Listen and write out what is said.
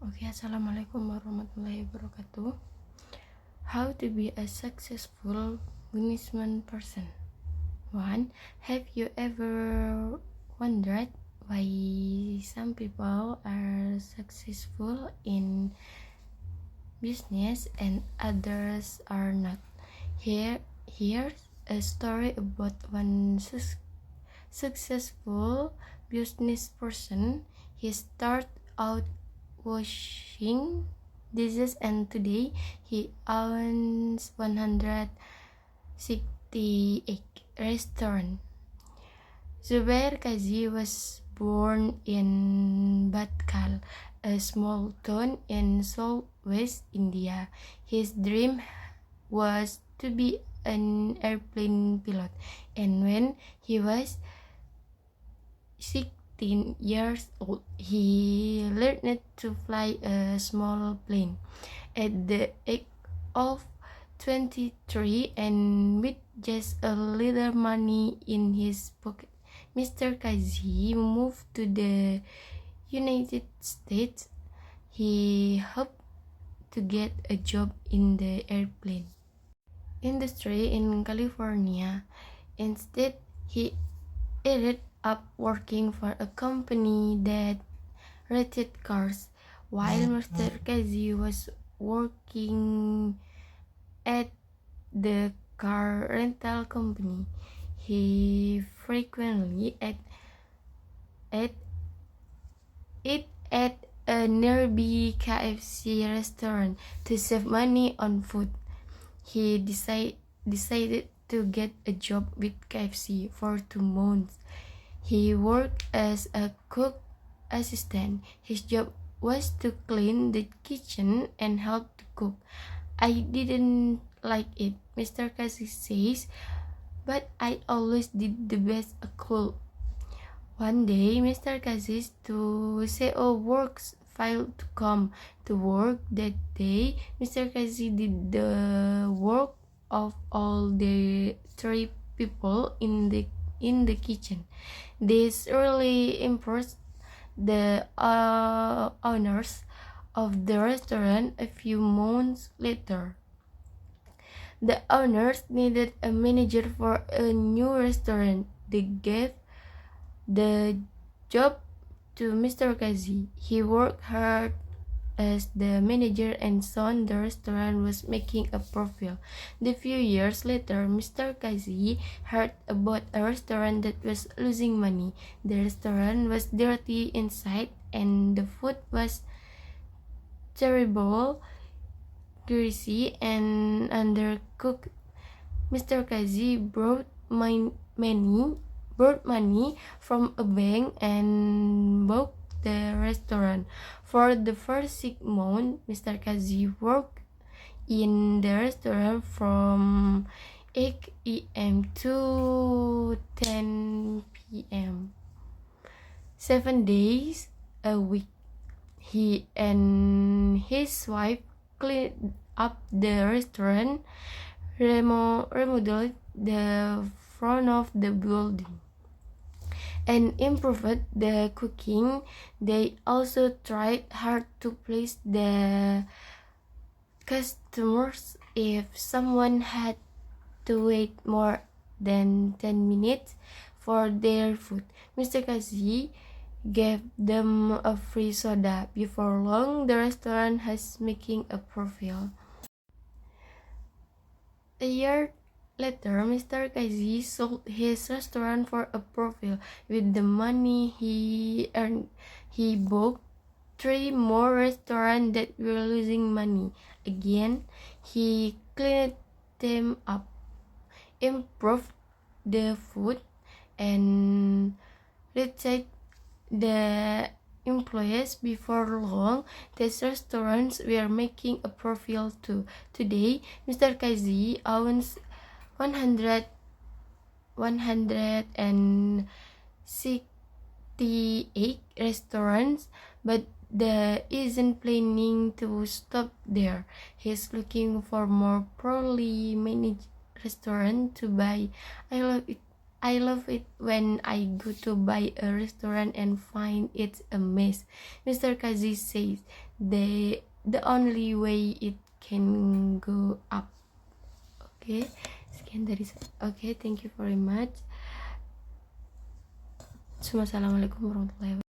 Oke, assalamualaikum warahmatullahi wabarakatuh. How to be a successful businessman person. 1. Have you ever wondered why some people are successful in business and others are not? Here's a story about one successful business person. He started out washing dishes and today he owns 168 restaurants. Zubair Kazi was born in Batkal, a small town in southwest India. His dream was to be an airplane pilot, and when he was 16 years old, he learned to fly a small plane. At the age of 23 and with just a little money in his pocket, Mr. Kazi moved to the United States. He hoped to get a job in the airplane industry in California. Instead, he ended up working for a company that rented cars. While Mr. Kazi was working at the car rental company, he frequently ate at a nearby KFC restaurant to save money on food. He decided to get a job with KFC for 2 months. He worked as a cook assistant. His job was to clean the kitchen and help to cook. I didn't like it, Mr. Kazi says, but I always did the best I could. One day, Mr. Kazi's CEO works failed to come to work that day. Mr. Kazi did the work of all the 3 people in the kitchen. This really impressed the owners of the restaurant. A few months later, the owners needed a manager for a new restaurant. They gave the job to Mr. Kazi. He worked hard as the manager and soon the restaurant was making a profit. A few years later, Mr. Kazi heard about a restaurant that was losing money. The restaurant was dirty inside and the food was terrible, greasy, and undercooked. Mr. Kazi brought money from a bank and bought the restaurant. For the first 6 months, Mr. Kazi worked in the restaurant from 8 a.m. to 10 p.m. 7 days a week. He and his wife cleaned up the restaurant, remodeled the front of the building, and improved the cooking. They also tried hard to please the customers. If someone had to wait more than 10 minutes for their food, Mr. Kazi gave them a free soda. Before long, the restaurant was making a profit. A year later, Mr. Kazi sold his restaurant for a profit. With the money he earned, he bought 3 more restaurants that were losing money. Again, he cleaned them up, improved the food, and retained the employees. Before long, these restaurants were making a profit too. Today, Mr. Kazi owns 168 restaurants, but isn't planning to stop there. He's looking for more poorly managed restaurants to buy. I love it I love it when I go to buy a restaurant and find it's a mess. Mr. Kazi says the only way it can go up. Okay, sekian dari okay, thank you very much. Assalamualaikum warahmatullahi wabarakatuh.